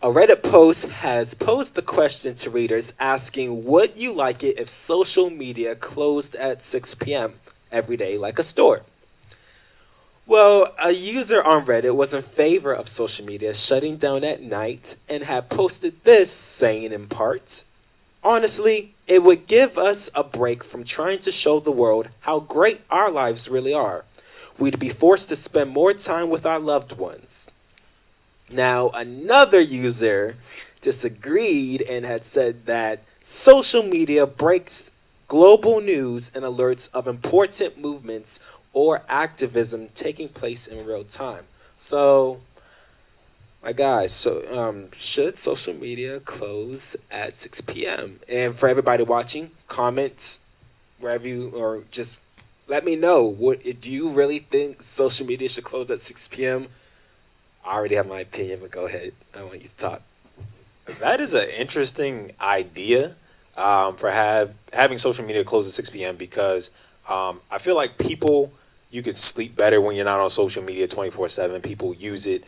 A Reddit post has posed the question to readers asking, would you like it if social media closed at 6 p.m. every day like a store? Well, a user on Reddit was in favor of social media shutting down at night and had posted this, saying in part, honestly, it would give us a break from trying to show the world how great our lives really are. We'd be forced to spend more time with our loved ones. Now, another user disagreed and had said that social media breaks global news and alerts of important movements or activism taking place in real time. So, my guys, should social media close at 6 p.m.? And for everybody watching, comment wherever you, or just let me know. Do you really think social media should close at 6 p.m.? I already have my opinion, but go ahead. I want you to talk. That is an interesting idea for having social media close at 6 p.m. because I feel like you can sleep better when you're not on social media 24/7. People use it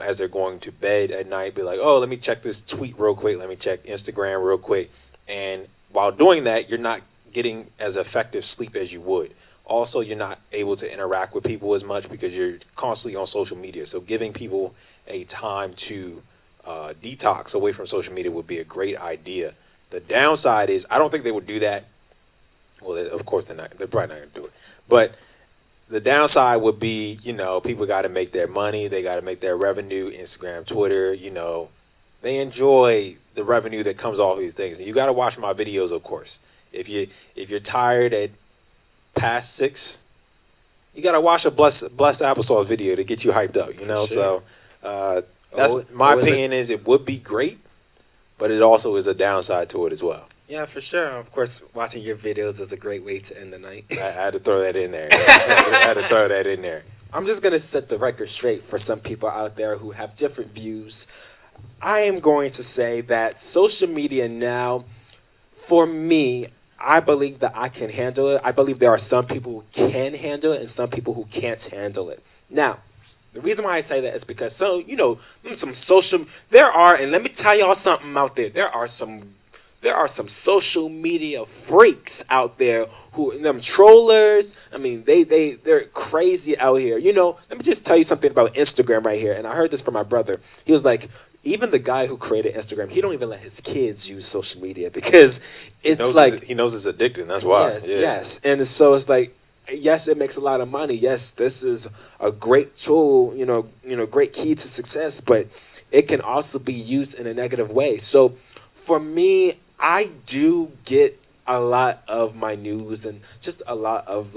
as they're going to bed at night. Be like, oh, let me check this tweet real quick. Let me check Instagram real quick. And while doing that, you're not getting as effective sleep as you would. Also, you're not able to interact with people as much because you're constantly on social media. So giving people a time to detox away from social media would be a great idea. The downside is I don't think they would do that. Well, of course they're not. They're probably not going to do it. But the downside would be, people got to make their money. They got to make their revenue. Instagram, Twitter, they enjoy the revenue that comes off these things. And you got to watch my videos, of course. If you're tired at past 6, you gotta watch a blessed applesauce video to get you hyped up, Sure. So that's my opinion. Is it would be great, but it also is a downside to it as well. Yeah, for sure. Of course, watching your videos is a great way to end the night. I had to throw that in there. I had to throw that in there. I'm just gonna set the record straight for some people out there who have different views. I am going to say that social media now, for me, I believe that I can handle it. I believe there are some people who can handle it and some people who can't handle it. Now, the reason why I say that is because, and let me tell y'all something out there. There are some social media freaks out there them trollers. I mean, they're crazy out here. Let me just tell you something about Instagram right here. And I heard this from my brother. He was like, even the guy who created Instagram, he don't even let his kids use social media because he knows it's addicting. That's why. Yes. And so it's like, yes, it makes a lot of money. Yes, this is a great tool, great key to success, but it can also be used in a negative way. So for me, I do get a lot of my news and just a lot of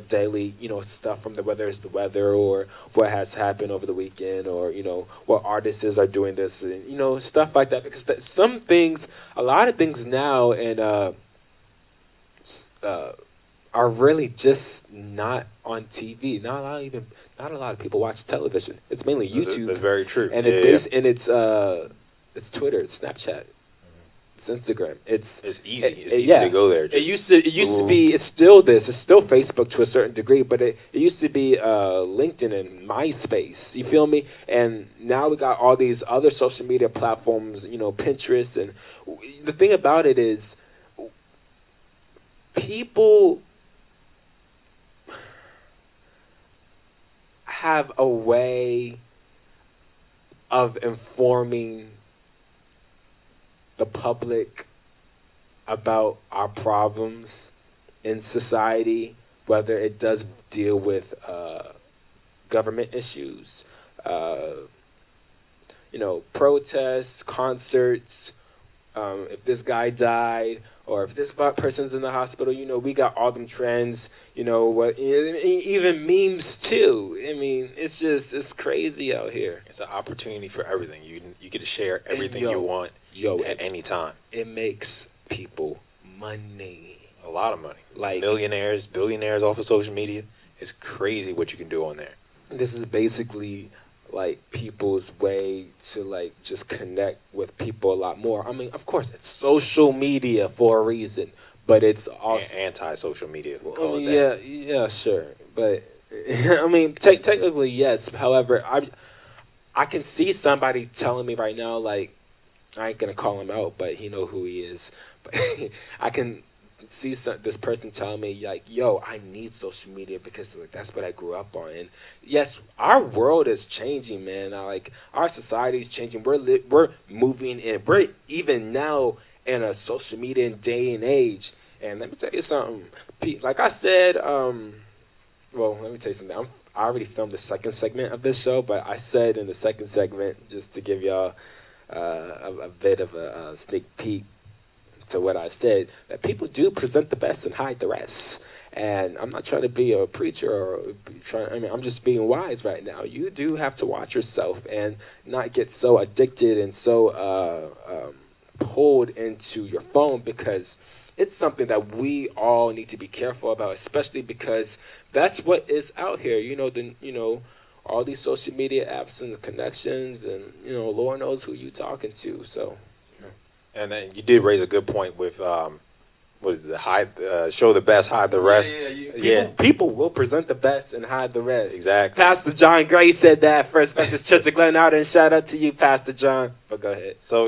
daily, stuff from whether it's the weather or what has happened over the weekend or, what artists are doing this and, stuff like that. Because a lot of things now and are really just not on TV. Not a lot of people watch television. It's mainly YouTube. That's very true. And it's Twitter, it's Snapchat. It's Instagram. It's easy. It's easy to go there. It used to be. It's still Facebook to a certain degree, but it used to be LinkedIn and MySpace. You feel me? And now we got all these other social media platforms. Pinterest. And the thing about it is, people have a way of informing the public about our problems in society, whether it does deal with government issues, protests, concerts, if this guy died, or if this person's in the hospital, we got all them trends, even memes too. I mean, it's crazy out here. It's an opportunity for everything. You get to share everything you want at any time. It makes people money. A lot of money. Like millionaires, billionaires off of social media. It's crazy what you can do on there. This is basically like people's way to just connect with people a lot more. I mean, of course, it's social media for a reason, but it's also anti-social media. Yeah, sure, but I mean, technically yes. However, I can see somebody telling me right now, like, I ain't gonna call him out, but he know who he is. But I can see this person telling me, like, yo, I need social media because, like, that's what I grew up on. And yes, our world is changing, man. Like, our society is changing. We're moving in. We're even now in a social media day and age. And let me tell you something. Like I said, well, let me tell you something. I already filmed the second segment of this show, but I said in the second segment, just to give y'all a bit of a sneak peek to what I said, that people do present the best and hide the rest. And I'm not trying to be a preacher or I'm just being wise right now. You do have to watch yourself and not get so addicted and so pulled into your phone, because it's something that we all need to be careful about, especially because that's what is out here. All these social media apps and the connections, and Lord knows who you talking to. So, and then you did raise a good point with what is it? Show the best, hide the rest. People will present the best and hide the rest. Exactly. Pastor John Gray said that, First Baptist Church of Glen Arden. Shout out to you, Pastor John. But go ahead. So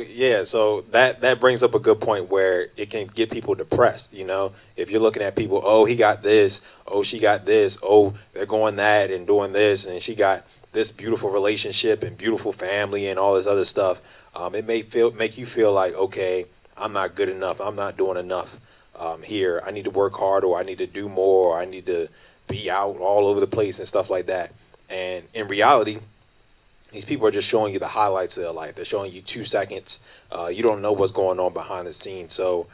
that brings up a good point where it can get people depressed. If you're looking at people, oh, he got this, oh, she got this, oh, they're going that and doing this, and she got this beautiful relationship and beautiful family and all this other stuff. It may make you feel like, okay, I'm not good enough. I'm not doing enough. Here, I need to work hard, or I need to do more, or I need to be out all over the place and stuff like that. And in reality, these people are just showing you the highlights of their life. They're showing you 2 seconds. You don't know what's going on behind the scenes. So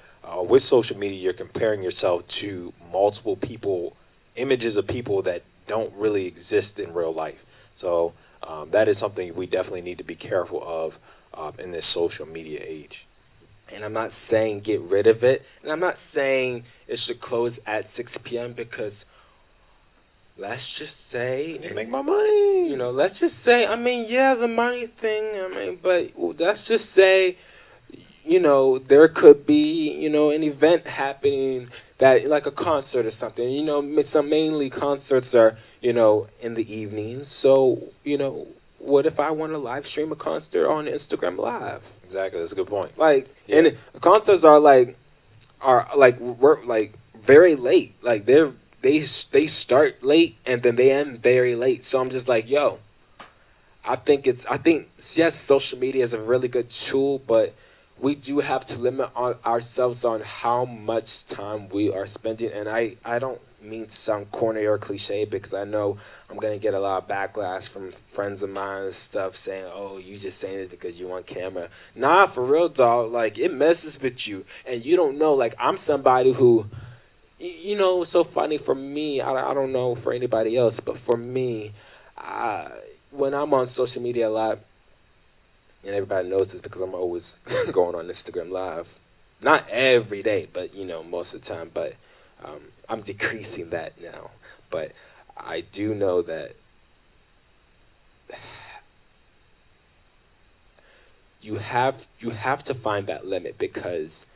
with social media, you're comparing yourself to multiple people, images of people that don't really exist in real life. So that is something we definitely need to be careful of in this social media age. And I'm not saying get rid of it. And I'm not saying it should close at 6 p.m. because let's just say... Make my money. Let's just say, the money thing, but let's just say, there could be, an event happening that, like a concert or something. Some mainly concerts are, in the evenings. So, what if I want to live stream a concert on Instagram Live? Exactly, that's a good point. And the concerts are very late. Like they start late and then they end very late. So I'm just like, yo, I think yes, social media is a really good tool, but we do have to limit ourselves on how much time we are spending. And I don't mean to sound corny or cliche, because I know I'm going to get a lot of backlash from friends of mine and stuff saying, oh, you just saying it because you want camera. Nah, for real, dog. Like, it messes with you. And you don't know, like, I'm somebody who, it's so funny for me. I don't know for anybody else, but for me, when I'm on social media a lot, and everybody knows this because I'm always going on Instagram Live. Not every day, but, most of the time. But I'm decreasing that now. But I do know that you have to find that limit, because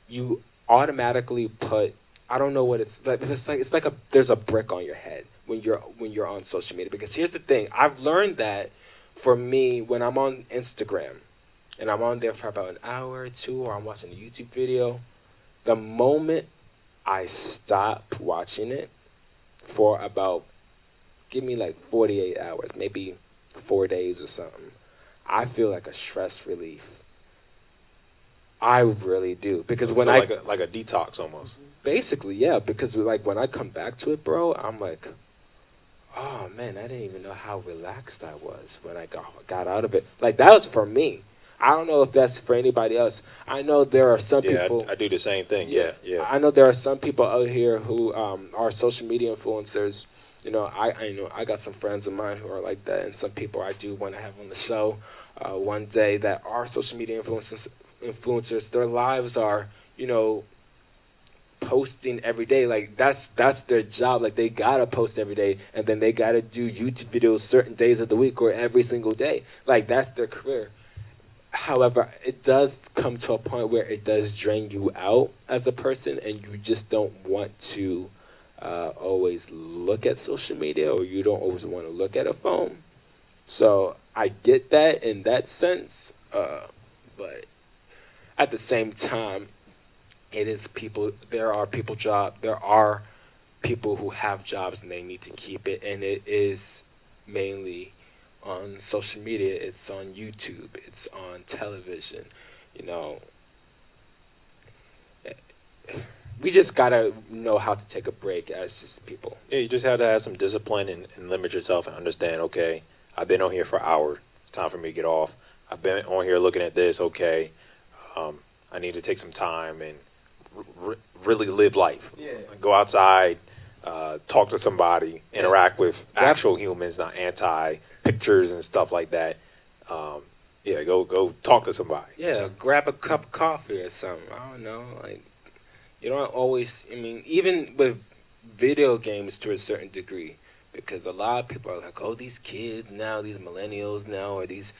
you automatically put, I don't know what it's like. It's like there's a brick on your head when you're on social media. Because here's the thing, I've learned that for me, when I'm on Instagram and I'm on there for about an hour or two, or I'm watching a YouTube video, the moment I stop watching it for about, give me like 48 hours, maybe 4 days or something, I feel like a stress relief. I really do. Because when like a detox almost. Basically, yeah. Because like when I come back to it, bro, I'm like, oh man, I didn't even know how relaxed I was when I got out of it. Like, that was for me. I don't know if that's for anybody else. I know there are some people. I do the same thing. Yeah. I know there are some people out here who are social media influencers. I got some friends of mine who are like that, and some people I do want to have on the show one day that are social media influencers. Their lives are, posting every day. Like, that's their job. Like, they gotta post every day, and then they gotta do YouTube videos certain days of the week or every single day. Like, that's their career. However, it does come to a point where it does drain you out as a person, and you just don't want to always look at social media, or you don't always want to look at a phone. So I get that in that sense, but at the same time, it is people. There are people who have jobs and they need to keep it, and it is mainly on social media. It's on YouTube. It's on television. You know, we just gotta know how to take a break as just people. Yeah, you just have to have some discipline and limit yourself and understand. Okay, I've been on here for hours. It's time for me to get off. I've been on here looking at this. Okay, I need to take some time and really live life. Yeah. Go outside, talk to somebody, interact with actual humans, not anti pictures and stuff like that. Yeah, go talk to somebody. Yeah, grab a cup of coffee or something. I don't know. Like, you don't always. I mean, even with video games to a certain degree, because a lot of people are like, oh, these kids now, these millennials now, or these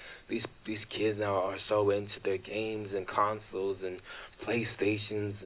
kids now are so into their games and consoles and PlayStations.